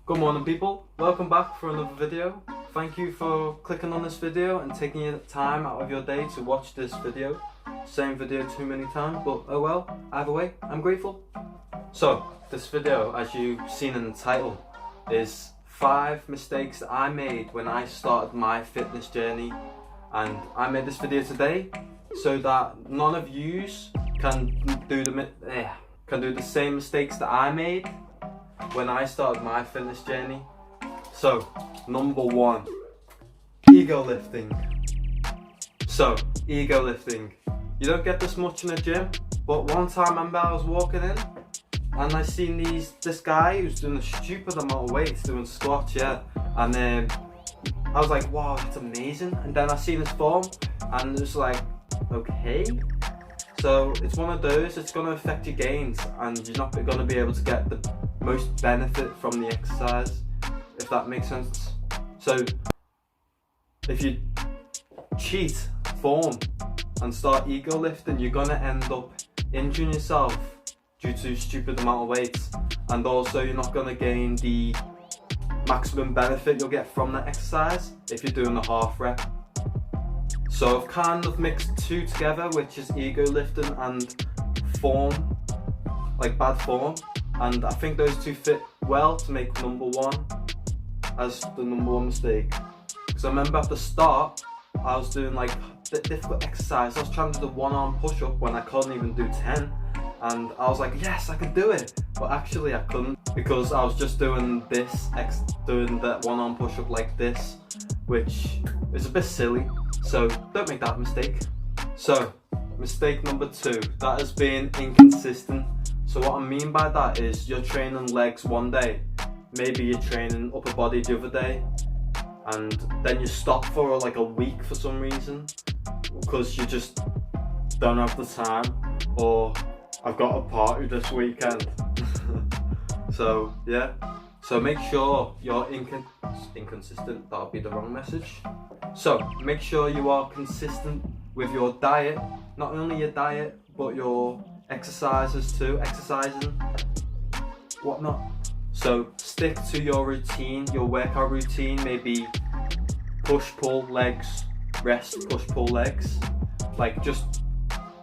Good morning people, welcome back for another video. Thank you for clicking on this video and taking your time out of your day to watch this video. Same video too many times, but oh well, either way, I'm grateful. So, this video, as you've seen in the title, is 5 mistakes that I made when I started my fitness journey. And I made this video today so that none of yous can do the same mistakes that I made when I started my fitness journey. So, number 1, ego lifting. So, ego lifting. You don't get this much in a gym, but one time I remember I was walking in and I seen this guy who's doing a stupid amount of weights, doing squats, yeah. And I was like, wow, that's amazing. And then I seen his form and it was like, okay. So it's one of those, it's going to affect your gains and you're not going to be able to get the most benefit from the exercise, if that makes sense. So if you cheat form and start ego lifting, you're going to end up injuring yourself due to stupid amount of weights, and also you're not going to gain the maximum benefit you'll get from that exercise if you're doing a half rep. So I've kind of mixed two together, which is ego lifting and form, like bad form, and I think those two fit well to make number 1 as the number 1 mistake. Because I remember at the start I was doing like difficult exercise. I was trying to do the 1-arm push-up when I couldn't even do 10, and I was like, yes, I can do it, but actually I couldn't, because I was just doing doing that 1-arm push-up like this, which is a bit silly. So don't make that mistake. So mistake number 2, that is being inconsistent. So what I mean by that is you're training legs one day, maybe you're training upper body the other day, and then you stop for like a week for some reason because you just don't have the time, or I've got a party this weekend. So yeah, so make sure you're inconsistent. That'll be the wrong message. So make sure you are consistent with your diet, not only your diet but your exercises too, exercising, whatnot. So stick to your routine, your workout routine, maybe push, pull, legs, rest, push, pull, legs. Like, just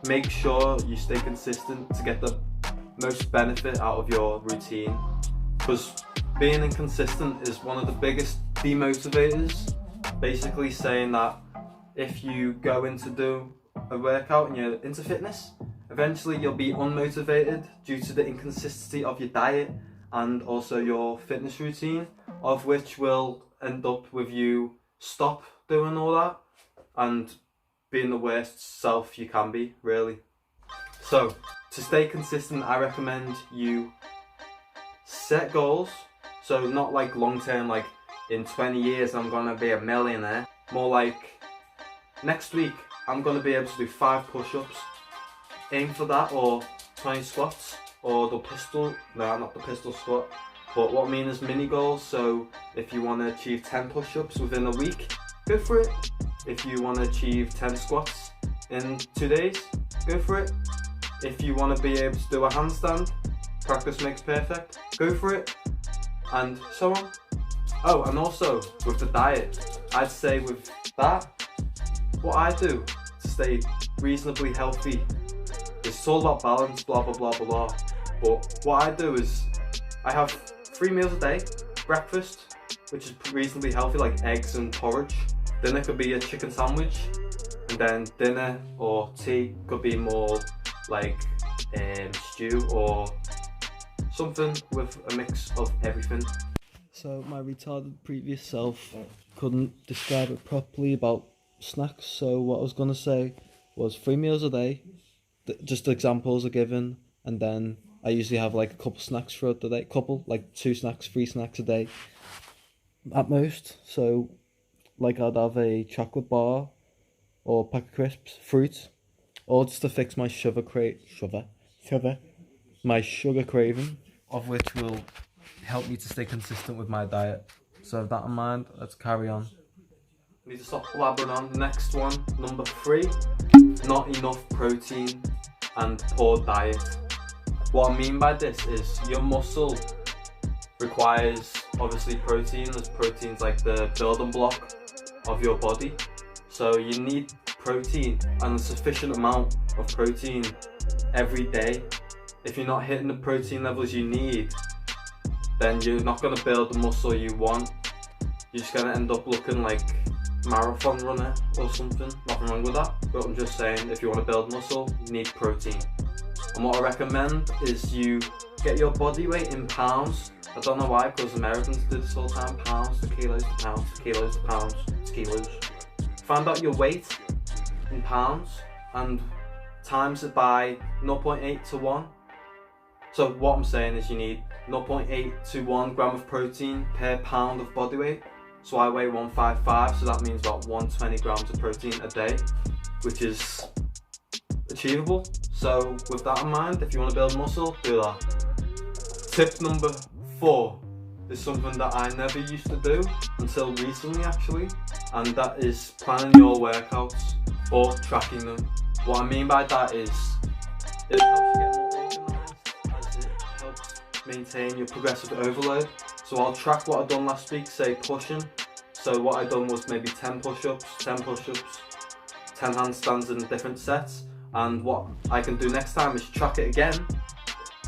make sure you stay consistent to get the most benefit out of your routine, because being inconsistent is one of the biggest demotivators. Basically saying that if you go in to do a workout and you're into fitness, eventually you'll be unmotivated due to the inconsistency of your diet and also your fitness routine, of which will end up with you stop doing all that and being the worst self you can be, really. So to stay consistent, I recommend you set goals. So not like long term, like in 20 years I'm gonna be a millionaire. More like next week I'm gonna be able to do 5 push-ups. Aim for that, or 20 squats, or the pistol, no, not the pistol squat, but what I mean is mini goals. So if you want to achieve 10 push-ups within a week, go for it. If you want to achieve 10 squats in 2 days, go for it. If you want to be able to do a handstand, practice makes perfect, go for it, and so on. Oh, and also with the diet, I'd say with that, what I do to stay reasonably healthy, it's all about balance, blah blah blah blah blah. But what I do is I have 3 meals a day. Breakfast, which is reasonably healthy, like eggs and porridge. Dinner could be a chicken sandwich, and then dinner or tea could be more like stew or something with a mix of everything. So my retarded previous self couldn't describe it properly about snacks, so what I was gonna say was 3 meals a day. Just examples are given, and then I usually have like a couple snacks throughout the day, like 2 snacks, 3 snacks a day at most. So like I'd have a chocolate bar or a pack of crisps, fruit, all just to fix my sugar craving, of which will help me to stay consistent with my diet. So with that in mind, let's carry on. I need to stop blabbering on. Next one, number 3, not enough protein and poor diet. What I mean by this is your muscle requires obviously protein, as protein's like the building block of your body. So you need protein, and a sufficient amount of protein every day. If you're not hitting the protein levels you need, then you're not going to build the muscle you want. You're just going to end up looking like marathon runner or something. Nothing wrong with that, but I'm just saying, if you want to build muscle, you need protein. And what I recommend is you get your body weight in pounds. I don't know why, because Americans do this all the time: pounds to kilos to pounds to kilos to pounds to kilos. Find out your weight in pounds and times it by 0.8 to 1. So what I'm saying is you need 0.8 to 1 gram of protein per pound of body weight. So I weigh 155, so that means about 120 grams of protein a day, which is achievable. So with that in mind, if you want to build muscle, do that. Tip number 4 is something that I never used to do until recently actually, and that is planning your workouts or tracking them. What I mean by that is it helps you get more organised, as it helps maintain your progressive overload. So I'll track what I've done last week, say pushing. So what I done was maybe 10 push-ups, 10 handstands in different sets. And what I can do next time is track it again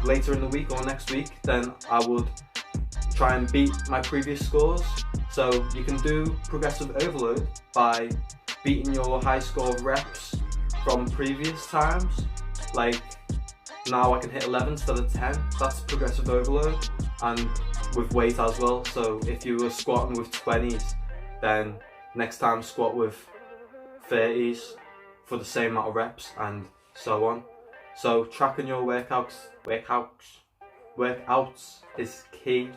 later in the week or next week. Then I would try and beat my previous scores. So you can do progressive overload by beating your high score of reps from previous times. Like now I can hit 11 instead of 10. That's progressive overload, and with weight as well. So if you were squatting with 20s, then next time squat with 30s for the same amount of reps, and so on. So tracking your workouts is key.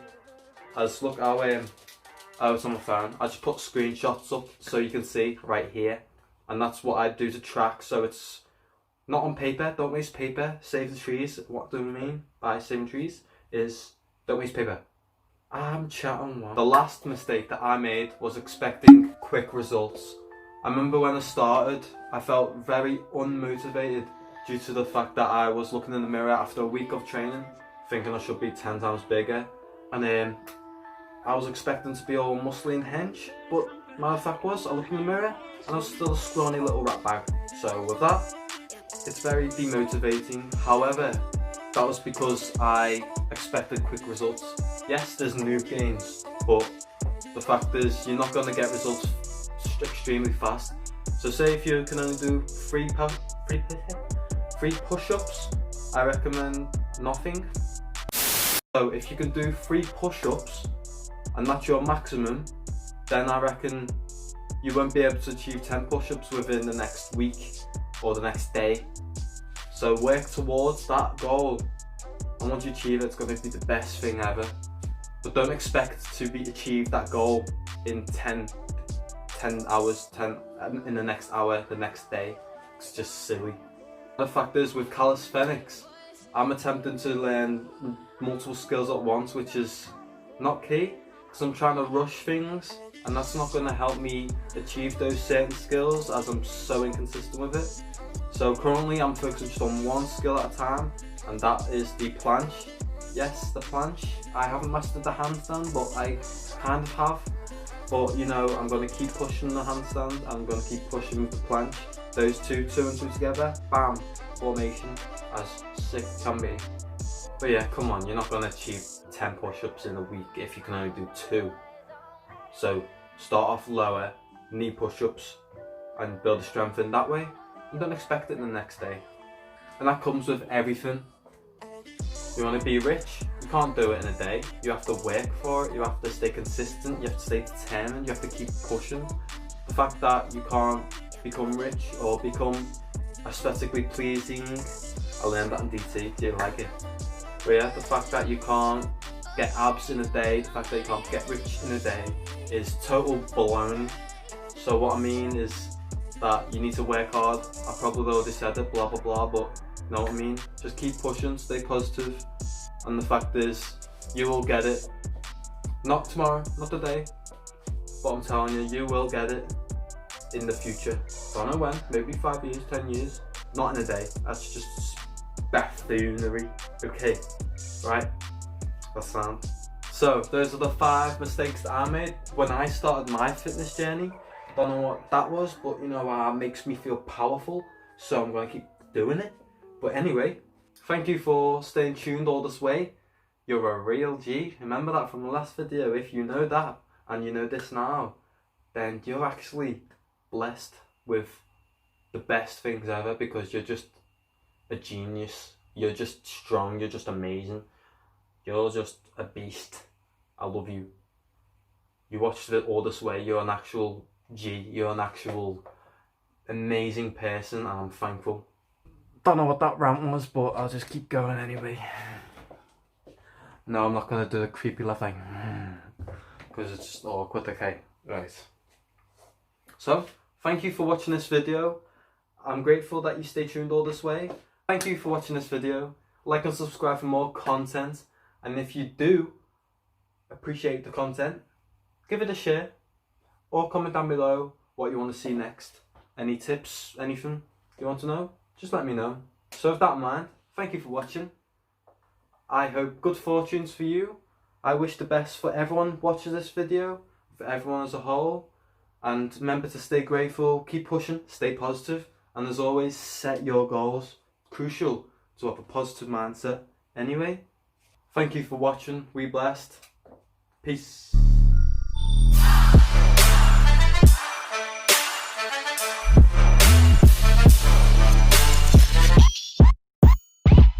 As look how it's on my phone. I just put screenshots up so you can see right here, and that's what I do to track. So it's not on paper. Don't waste paper. Save the trees. What do we mean by saving trees? Is don't waste paper. I'm chatting one. The last mistake that I made was expecting quick results. I remember when I started, I felt very unmotivated due to the fact that I was looking in the mirror after a week of training, thinking I should be 10 times bigger, and I was expecting to be all muscly and hench, but matter of fact was, I looked in the mirror and I was still a scrawny little rat bag. So with that, it's very demotivating. However, that was because I expected quick results. Yes, there's noob gains, but the fact is you're not going to get results extremely fast. So say if you can only do 3 push-ups, I recommend nothing. So if you can do 3 push-ups and that's your maximum, then I reckon you won't be able to achieve 10 push-ups within the next week or the next day. So work towards that goal, and once you achieve it, it's going to be the best thing ever. But don't expect to achieve that goal in 10 hours, in the next hour, the next day. It's just silly. The fact is, with calisthenics, I'm attempting to learn multiple skills at once, which is not key, because I'm trying to rush things, and that's not going to help me achieve those certain skills as I'm so inconsistent with it. So currently I'm focusing just on one skill at a time, and that is the planche. Yes, the planche. I haven't mastered the handstand, but I kind of have. But you know, I'm going to keep pushing the handstand, I'm going to keep pushing with the planche. Those two and two together, bam, formation, as sick can be. But yeah, come on, you're not going to achieve 10 push-ups in a week if you can only do 2. So start off lower, knee push-ups, and build strength in that way, and don't expect it in the next day. And that comes with everything. You want to be rich? You can't do it in a day. You have to work for it, you have to stay consistent, you have to stay determined, you have to keep pushing. The fact that you can't become rich or become aesthetically pleasing, I learned that in DT, didn't like it. But yeah, the fact that you can't get abs in a day, the fact that you can't get rich in a day is total baloney. So what I mean is that you need to work hard. I probably already said it, blah blah blah, but you know what I mean? Just keep pushing, stay positive, and the fact is, you will get it. Not tomorrow, not today, but I'm telling you, you will get it in the future. Don't know when, maybe 5 years, 10 years, not in a day. That's just buffoonery. Okay, right? That's sound. So those are the 5 mistakes that I made when I started my fitness journey. Don't know what that was, but you know, it makes me feel powerful, so I'm going to keep doing it. But anyway, thank you for staying tuned all this way. You're a real G. Remember that from the last video. If you know that and you know this now, then you're actually blessed with the best things ever, because you're just a genius. You're just strong. You're just amazing. You're just a beast. I love you. You watched it all this way. You're an actual G. You're an actual amazing person, and I'm thankful. Don't know what that rant was, but I'll just keep going anyway. No, I'm not going to do the creepy laugh thing, because it's just awkward. Okay, right. So, thank you for watching this video. I'm grateful that you stay tuned all this way. Thank you for watching this video. Like and subscribe for more content. And if you do appreciate the content, give it a share. Or comment down below what you want to see next. Any tips, anything you want to know, just let me know. So with that in mind, thank you for watching. I hope good fortunes for you. I wish the best for everyone watching this video, for everyone as a whole. And remember to stay grateful, keep pushing, stay positive, and as always, set your goals. Crucial to have a positive mindset. Anyway, thank you for watching. We blessed. Peace.